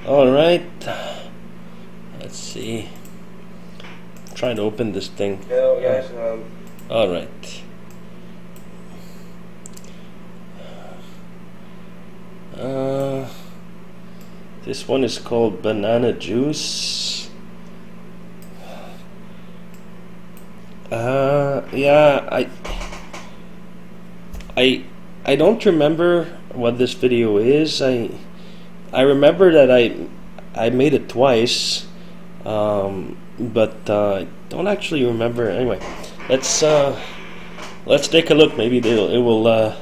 All right. Let's see. I'm trying to open this thing. Hello guys. All right. This one is called banana juice. Yeah, I don't remember what this video is. I remember that I made it twice, but I don't actually remember. Anyway, let's take a look. Maybe it will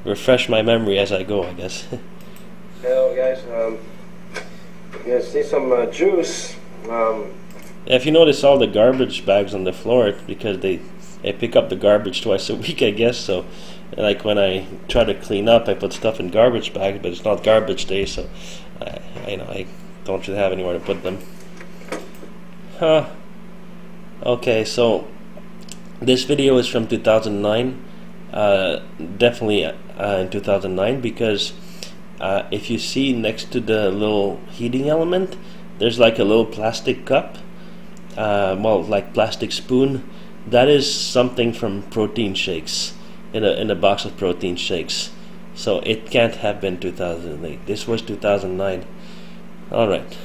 refresh my memory as I go, I guess. Hello guys. You see some juice. If you notice all the garbage bags on the floor, it's because they pick up the garbage twice a week, I guess. So, like when I try to clean up, I put stuff in garbage bags, but it's not garbage day, so I don't really have anywhere to put them. Huh. Okay, so this video is from 2009. Definitely in 2009, because if you see next to the little heating element, there's like a little plastic cup. Well, like plastic spoon. That is something from protein shakes, in a box of protein shakes. So it can't have been 2008. This was 2009. All right.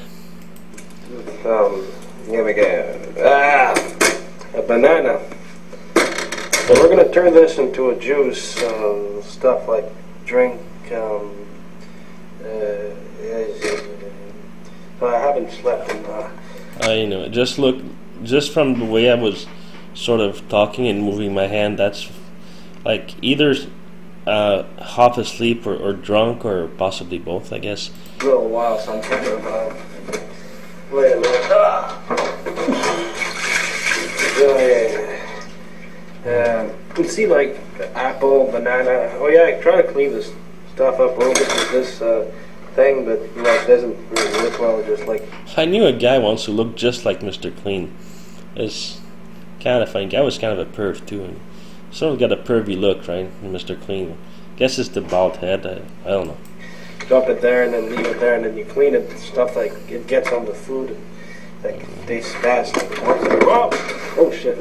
Here we go. A banana. So we're gonna turn this into a juice. Stuff like drink. I haven't slept in. I know. Just from the way I was sort of talking and moving my hand, that's like either half asleep or drunk, or possibly both, I guess. A little while, so I'm kind of wait a minute. You can see like apple, banana. Oh yeah, I try to clean this stuff up a little bit with this thing, but you know, it doesn't really work well. Just like I knew a guy once who looked just like Mr. Clean. It's kind of funny. Guy was kind of a perv too, and sort of got a pervy look, right? Mr. Clean. Guess it's the bald head. I don't know. Dump it there and then leave it there, and then you clean it. Stuff like it gets on the food, like tastes fast. Oh shit!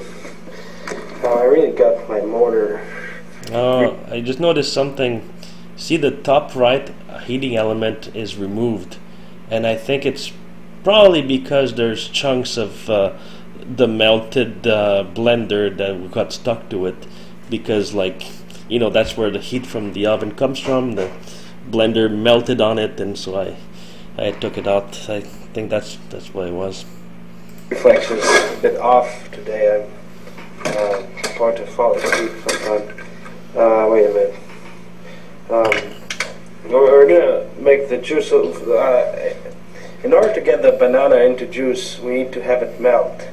I really got my motor. I just noticed something. See, the top right heating element is removed, and I think it's probably because there's chunks of the melted blender that got stuck to it, because, like, you know, that's where the heat from the oven comes from. The blender melted on it, and so I took it out. I think that's what it was. Reflections a bit off today. I'm hard to fall asleep sometimes. Wait a minute. We're gonna make the juice. In order to get the banana into juice, we need to have it melt.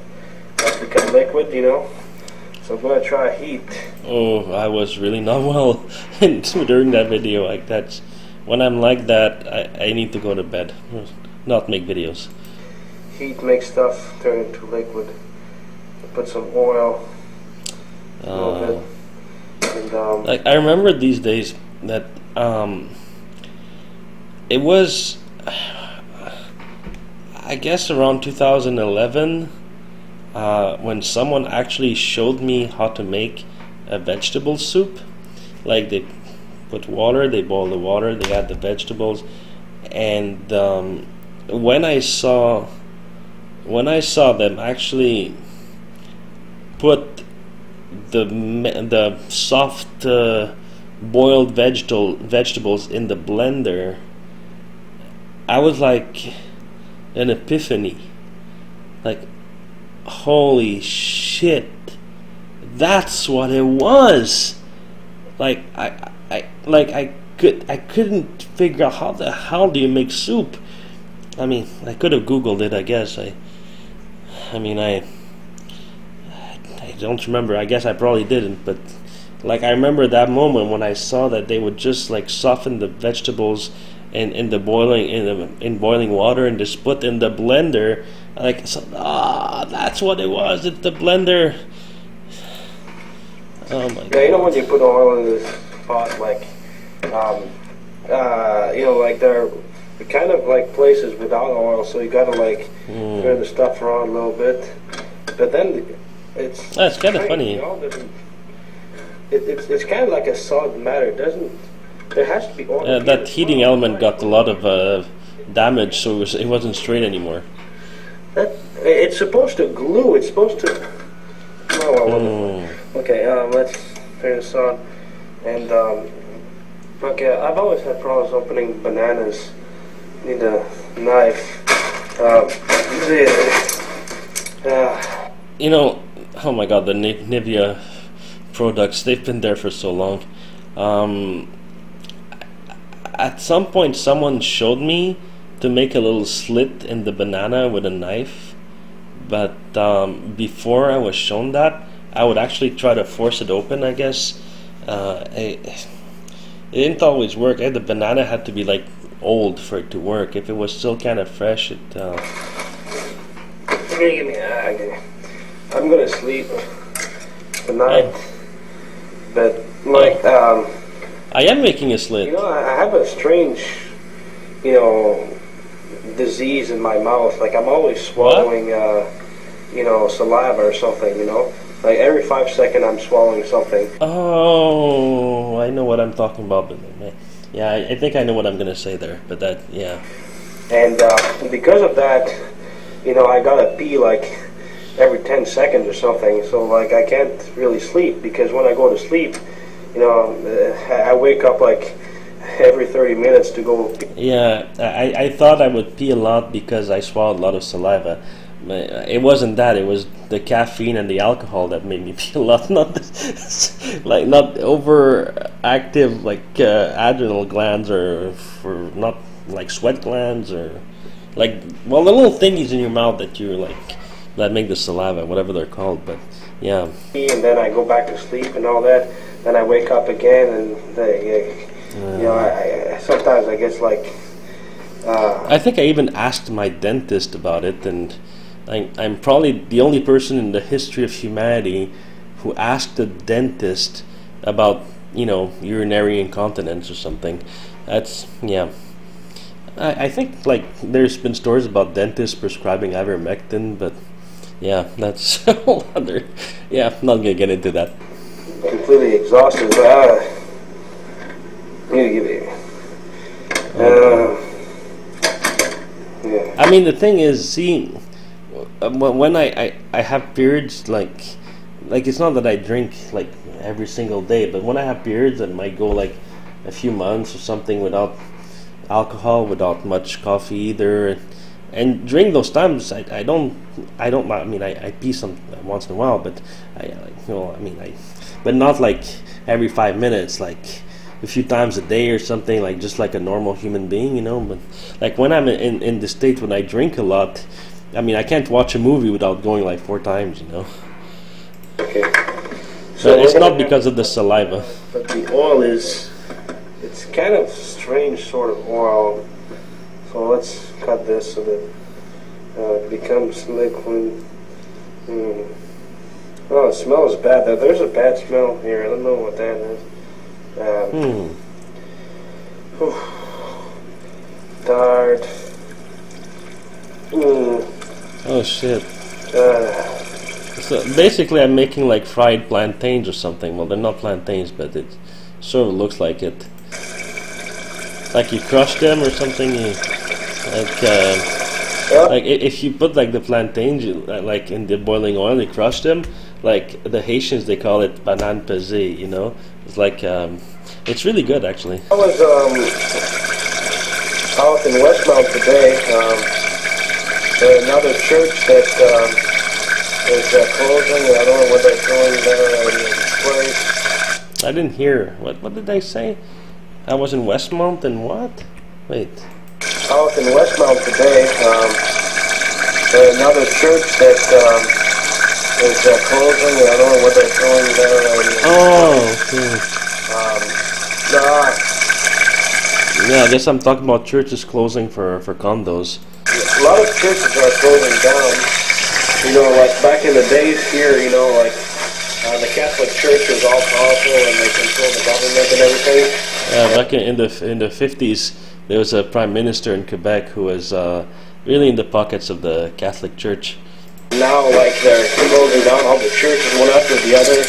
That's become liquid, you know. So I'm gonna try heat. Oh, I was really not well during that video. Like that's when I'm like that, I need to go to bed, not make videos. Heat makes stuff turn into liquid. Put some oil. A little bit. And, like I remember these days that it was, I guess, around 2011 when someone actually showed me how to make a vegetable soup. Like they put water, they boil the water, they add the vegetables, and when I saw them actually put the soft boiled vegetables in the blender, I was like an epiphany. Like, holy shit, that's what it was. Like I couldn't figure out how the hell do you make soup. I mean, I could have Googled it, I guess. I don't remember. I guess I probably didn't, but like I remember that moment when I saw that they would just like soften the vegetables in boiling water and just put in the blender. Like, so, that's what it was. It's the blender. Oh my god. Yeah, you know when you put oil in this pot, like, you know, like they're kind of like places without oil, so you gotta like turn the stuff around a little bit. But then it's kind of funny. It's kind of like a solid matter. It doesn't. There has to be oil. That heating element got a lot of damage, so it wasn't straight anymore. It's supposed to glue. It's supposed to. Okay. Let's turn this on. And okay, I've always had problems opening bananas. Need a knife. You know, oh my God, the Nivea products, they've been there for so long. At some point someone showed me to make a little slit in the banana with a knife, but before I was shown that, I would actually try to force it open, I guess. It didn't always work. The banana had to be like old for it to work. If it was still kind of fresh, it I'm gonna sleep tonight, but like I am making a slit. You know, I have a strange, disease in my mouth. Like I'm always swallowing, saliva or something. Like every 5 seconds I'm swallowing something. Oh, I know what I'm talking about. But yeah, I think I know what I'm gonna say there. But yeah. And because of that, I gotta pee like every 10 seconds or something. So like I can't really sleep, because when I go to sleep, I wake up like every 30 minutes to go pee. Yeah, I thought I would pee a lot because I swallowed a lot of saliva. It wasn't that. It was the caffeine and the alcohol that made me pee a lot. Not not overactive adrenal glands, or for not like sweat glands, or the little thingies in your mouth that make the saliva, whatever they're called. But yeah. And then I go back to sleep and all that. Then I wake up again, and I sometimes I guess like. I think I even asked my dentist about it, and I'm probably the only person in the history of humanity who asked a dentist about urinary incontinence or something. That's I think there's been stories about dentists prescribing ivermectin, but yeah, that's a whole other. Yeah, I'm not gonna get into that. Completely exhausted. Yeah. I mean, the thing is, see, when I have periods, like it's not that I drink like every single day, but when I have periods, it might go like a few months or something without alcohol, without much coffee either. And during those times, I pee some once in a while, but but not like every 5 minutes, like a few times a day or something, like just like a normal human being, But like when I'm in the state when I drink a lot, I can't watch a movie without going like 4 times, Okay. So it's not because of the saliva. But the oil it's kind of strange sort of oil. So let's cut this so that it becomes liquid. Oh, it smells bad. There's a bad smell here. I don't know what that is. Dart. Oh shit. So basically I'm making like fried plantains or something. Well, they're not plantains, but it sort of looks like it. Like you crush them or something. Like if you put like the plantains like in the boiling oil, you crush them. Like the Haitians, they call it banane pesée. It's like it's really good actually. I was out in Westmount today. There's another church that is closing. I don't know what they're doing there in the place. I didn't hear. What did they say? I was in Westmount and what? Wait. Out in Westmount today. There's another church that is closing. I don't know what they're doing there in the place. Yeah, I guess I'm talking about churches closing for condos. A lot of churches are closing down. Like back in the days here, the Catholic Church was all powerful and they control the government and everything. Yeah, back in the 50s, there was a prime minister in Quebec who was really in the pockets of the Catholic Church. Now, like, they're closing down all the churches one after the other.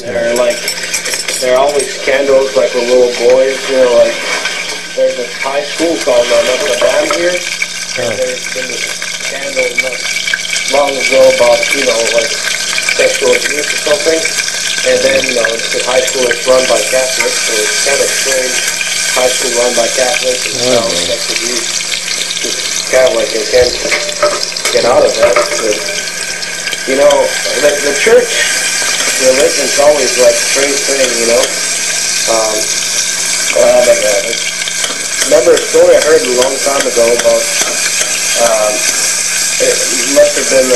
They're like, there are always scandals, like with little boys, you know, like, there's a high school called Notre Dame here, and there's been a scandal not long ago about, you know, like, sexual abuse or something, and then, you know, the high school is run by Catholics, so it's kind of strange, high school run by Catholics, and sex abuse. It's kind of like you can't get out of that, but, you know, the church religion's always like a strange thing, you know. Remember a story I heard a long time ago about, it must have been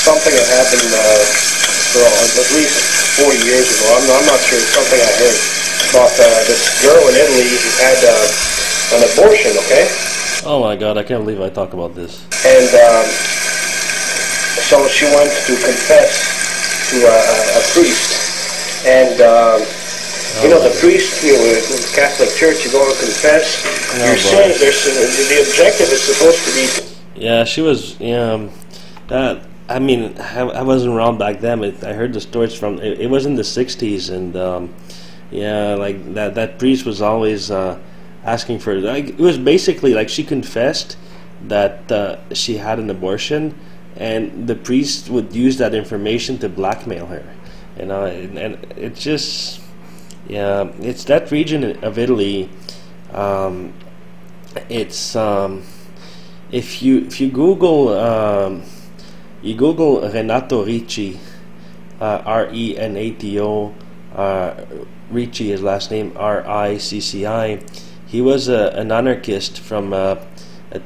something that happened at least 40 years ago. I'm not sure, it's something I heard about this girl in Italy who had an abortion, okay? Oh my God, I can't believe I talk about this. And so she went to confess to a priest, and you know, the priest, you know, in the Catholic Church, you go and confess your sins. The objective is supposed to be. Yeah, she was. Yeah, I mean, I wasn't around back then. I heard the stories from. It was in the '60s, and yeah, like that priest was always asking for. Like, it was basically like she confessed that she had an abortion, and the priest would use that information to blackmail her, you know, and it just, yeah, it's that region of Italy. It's if you Google Renato Ricci, Renato, Ricci, his last name Ricci. He was an anarchist from a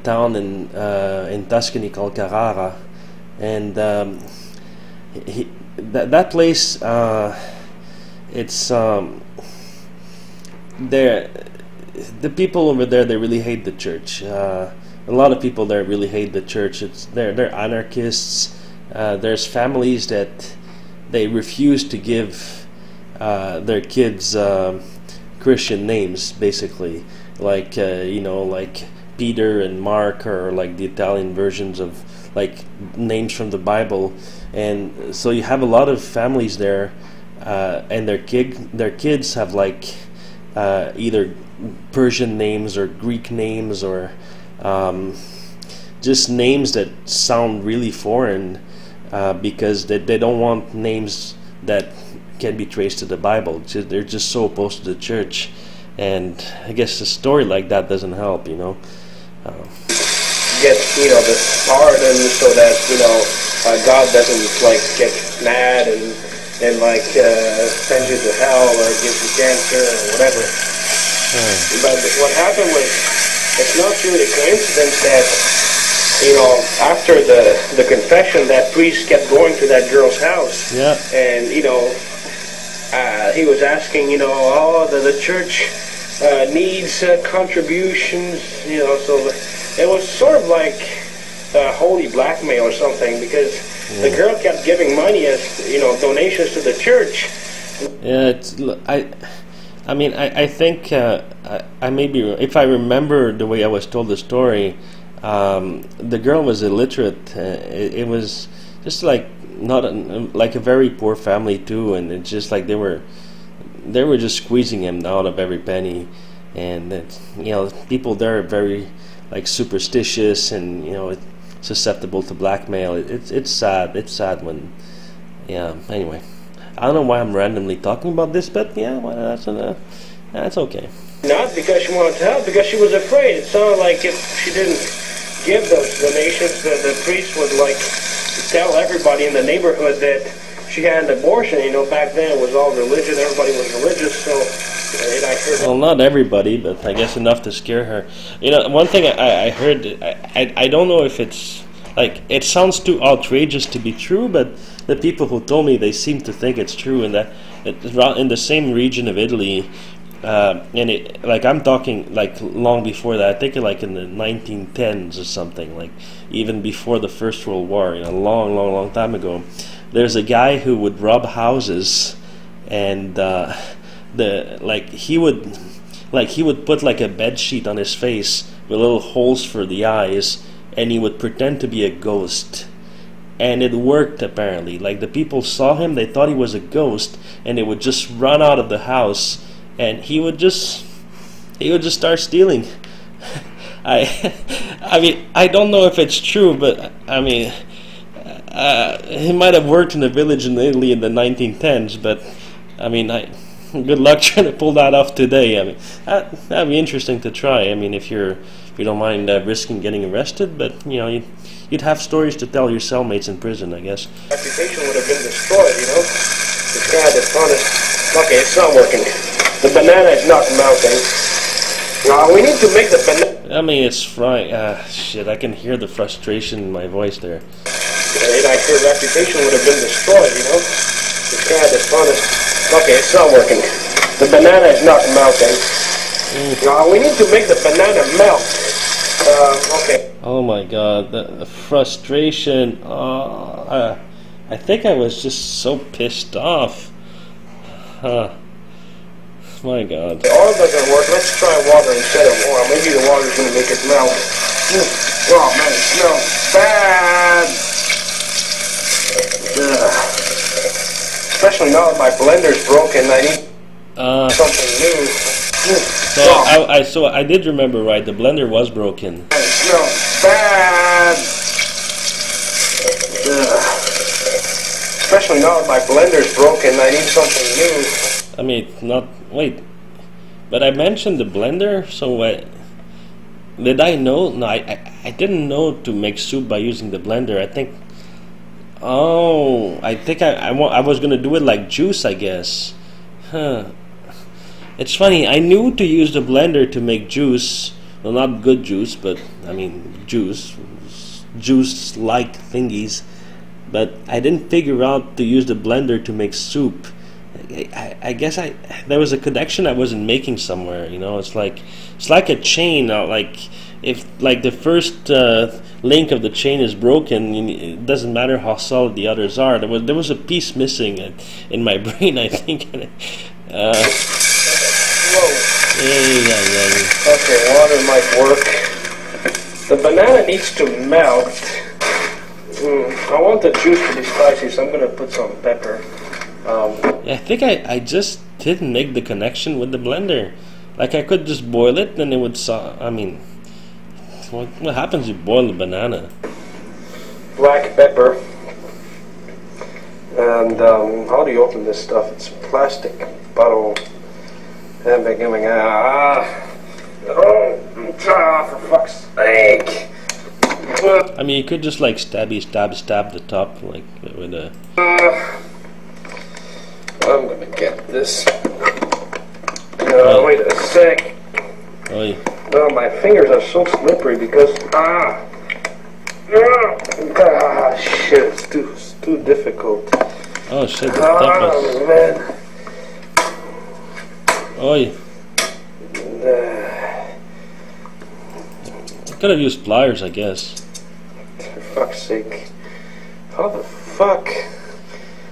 town in Tuscany called Carrara. And that place, it's the people over there, they really hate the church. A lot of people there really hate the church. They're anarchists. There's families that they refuse to give their kids Christian names, basically, like you know, like Peter and Mark, or like the Italian versions of like names from the Bible. And so you have a lot of families there, and their kids have like either Persian names or Greek names, or just names that sound really foreign, because they don't want names that can be traced to the Bible. They're just so opposed to the church, and I guess a story like that doesn't help, you know. Get, you know, the pardon so that, you know, God doesn't like get mad and like send you to hell or give you cancer or whatever. But what happened was, it's not really a coincidence that, you know, after the confession, that priest kept going to that girl's house. Yeah. And, you know, he was asking, you know, oh, the church needs contributions, you know, so it was sort of like holy blackmail or something, because the girl kept giving money as, you know, donations to the church. Yeah, I mean, I think I may be, if I remember the way I was told the story, the girl was illiterate. It was just like like a very poor family too, and it's just like they were just squeezing him out of every penny, and you know, people there are very like superstitious, and you know, susceptible to blackmail. It's sad. It's sad when, yeah. Anyway, I don't know why I'm randomly talking about this, but yeah, well, that's okay. Not because she wanted to help, because she was afraid. It sounded like if she didn't give those donations, the priest would like tell everybody in the neighborhood that she had an abortion. You know, back then it was all religion. Everybody was religious, so I heard. Well, not everybody, but I guess enough to scare her. You know, one thing I heard, I don't know if it's like, it sounds too outrageous to be true, but the people who told me, they seem to think it's true, and that in the same region of Italy, and it, like, I'm talking like long before that. I think like in the 1910s or something, like even before the First World War, you know, long time ago. There's a guy who would rob houses, and he would like he would put like a bed sheet on his face with little holes for the eyes, and he would pretend to be a ghost. And it worked apparently. Like the people saw him, they thought he was a ghost, and they would just run out of the house, and he would just start stealing. I mean, I don't know if it's true, but I mean, he might have worked in a village in Italy in the 1910s, but I mean, good luck trying to pull that off today. I mean, that'd be interesting to try. I mean, if you don't mind risking getting arrested, but you know, you'd have stories to tell your cellmates in prison, I guess. Reputation would have been destroyed, you know. The guy that's honest. Okay, it's not working. The banana is not melting. We need to make the banana. I mean, it's frying. Shit, I can hear the frustration in my voice there. Like her reputation would have been destroyed, you know. The guy that's honest. Okay, it's not working. The banana is not melting. We need to make the banana melt. Okay. Oh my god, the frustration. I think I was just so pissed off. My god. The oil doesn't work. Let's try water instead of oil. Maybe the water's going to make it melt. Oh man, it smells bad. Especially now that my blender's broken. I need something new. So I did remember right. The blender was broken. It smells bad. Especially now that my blender's broken. I need something new. I mean, not wait, but I mentioned the blender. So did I know? No, I didn't know to make soup by using the blender. I think. Oh, I think I was gonna do it like juice, I guess. Huh. It's funny. I knew to use the blender to make juice. Well, not good juice, but I mean juice-like thingies. But I didn't figure out to use the blender to make soup. I guess there was a connection I wasn't making somewhere. You know, it's like a chain. Like if like the first link of the chain is broken, it doesn't matter how solid the others are. There was a piece missing in my brain, I think. Okay, water might work. The banana needs to melt. I want the juice to be spicy, so I'm going to put some pepper. Yeah, I think I just didn't make the connection with the blender. Like I could just boil it, and it would. I mean, what happens if you boil the banana? Black pepper. And how do you open this stuff? It's a plastic bottle. And beginning. For fuck's sake. I mean, you could just like stab the top like with a. I'm gonna get this. Wait a sec. Oh, my fingers are so slippery because shit, it's too difficult. Oh shit, man. Oi. I could have used pliers, I guess. For fuck's sake. How the fuck?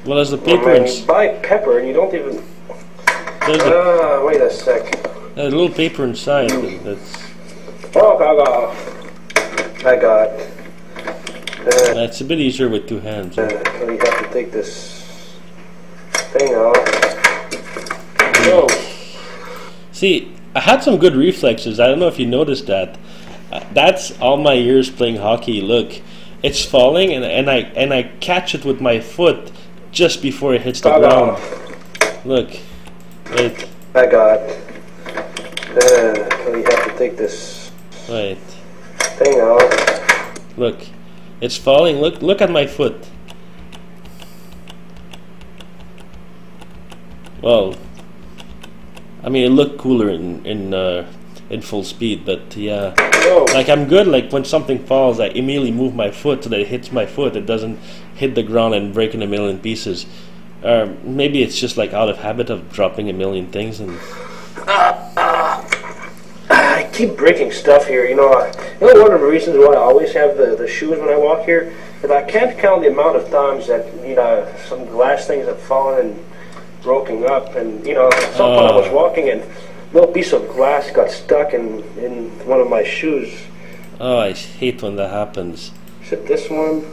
Well, there's the paper you buy pepper and you don't even... wait a sec. There's a little paper inside. That's... Oh, I got. It's a bit easier with two hands. So you have to take this thing out. No. See, I had some good reflexes. I don't know if you noticed that. That's all my years playing hockey. Look, it's falling, and I catch it with my foot just before it hits the ground. Look, wait. I got. So you have to take this thing out. Look, it's falling. Look at my foot. Well, I mean, it looked cooler in full speed, but yeah. Like I'm good. Like when something falls, I immediately move my foot so that it hits my foot. It doesn't hit the ground and break in a million pieces. Maybe it's just like out of habit of dropping a million things and. I keep breaking stuff here. You know, one of the reasons why I always have the shoes when I walk here is I can't count the amount of times that some glass things have fallen and broken up. And at some point I was walking and little piece of glass got stuck in one of my shoes. Oh, I hate when that happens. Is it this one?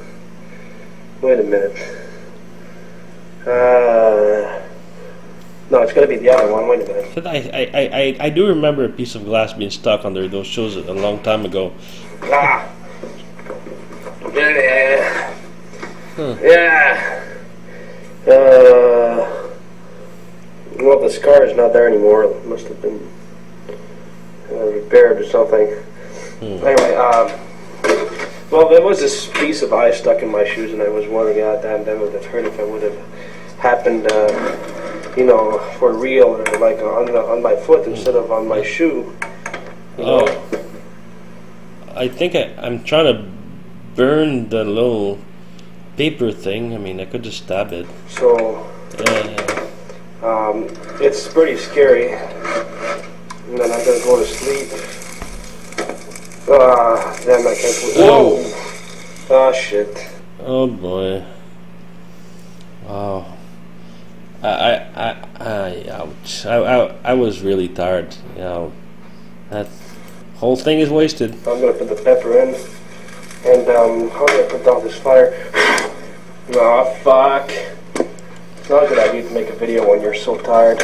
Wait a minute. No, it's gonna be the other one. Wait a minute. But I do remember a piece of glass being stuck under those shoes a long time ago. Ah. Yeah. Huh. Yeah. Well, the scar is not there anymore. It must have been repaired or something. Anyway, well, there was this piece of ice stuck in my shoes, and I was wondering, God damn, that would have hurt if it would have happened, you know, for real, or like on my foot instead of on my shoe. You know? I think I'm trying to burn the little paper thing. I mean, I could just stab it. So, Yeah. it's pretty scary. And then I'm gonna go to sleep. Damn, I can't believe. Whoa! Oh shit. Oh boy. Wow. Ouch. I was really tired. You know, that whole thing is wasted. I'm gonna put the pepper in, and how do I put down this fire? Oh fuck! It's not a good idea to make a video when you're so tired.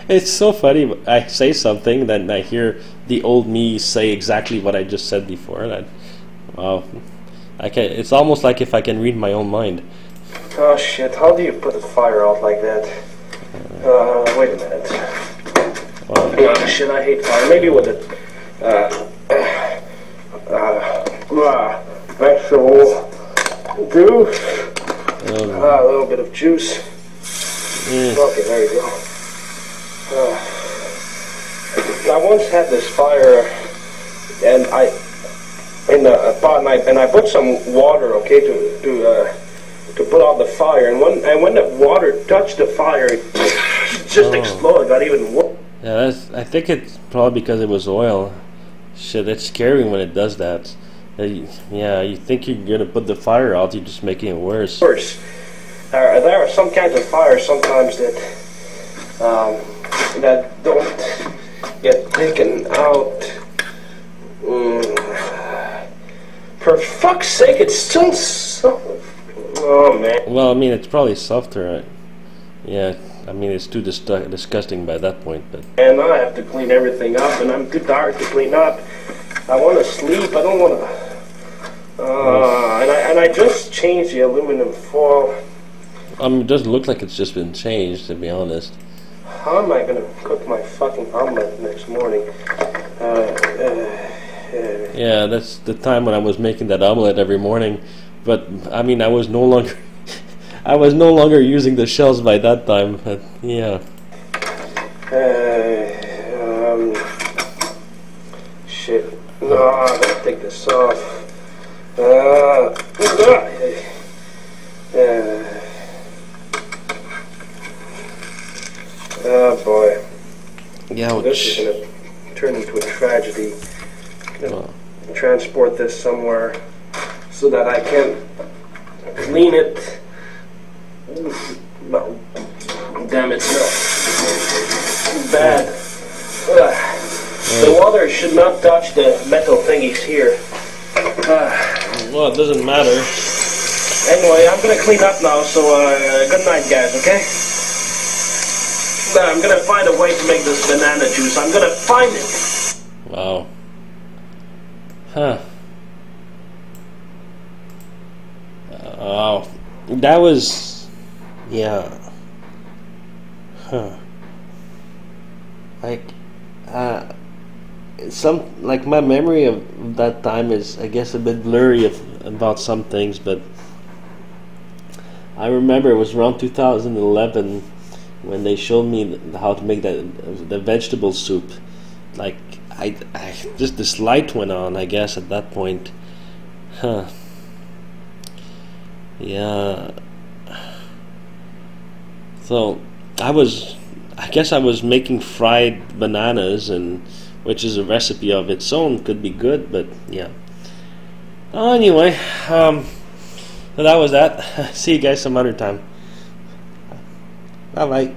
It's so funny. I say something, then I hear the old me say exactly what I just said before. That, wow, I can. It's almost like if I can read my own mind. Oh shit! How do you put the fire out like that? Wait a minute. Wow. Oh shit! I hate fire. Maybe with it. Vegetable juice. A little bit of juice. Yeah. Okay, there you go. I once had this fire, and in a pot, and I put some water, okay, to put out the fire, and when the water touched the fire, it just exploded. Got even worse. Yeah, I think it's probably because it was oil. Shit, it's scary when it does that. Yeah, you think you're gonna put the fire out, you're just making it worse. There are some kinds of fires sometimes that don't get taken out. For fuck's sake, it's still so. Oh man. Well, I mean, it's probably softer. Right? Yeah, I mean, it's too disgusting by that point. But And I have to clean everything up, and I'm too tired to clean up. I want to sleep. I don't want to. And I just changed the aluminum foil. it doesn't look like it's just been changed, to be honest. How am I gonna cook my fucking omelet next morning? Yeah, that's the time when I was making that omelet every morning. But I mean, I was no longer using the shells by that time. But yeah. Shit. No, I gotta take this off. Oh boy. Yeah. This is gonna turn into a tragedy. Gonna transport this somewhere so that I can clean it. No. Damn it, no. Bad. The water should not touch the metal thingies here. Well, it doesn't matter. Anyway, I'm gonna clean up now, so good night, guys, okay? I'm gonna find a way to make this banana juice. I'm gonna find it. Wow. Huh. Oh, that was, yeah. Huh. Like, like my memory of that time is, I guess, a bit blurry about some things, but I remember it was around 2011 when they showed me how to make the vegetable soup. Like, I just this light went on, I guess, at that point. Huh. Yeah. So I guess I was making fried bananas, and which is a recipe of its own, could be good, but yeah. Anyway, so that was that. See you guys some other time. Bye bye.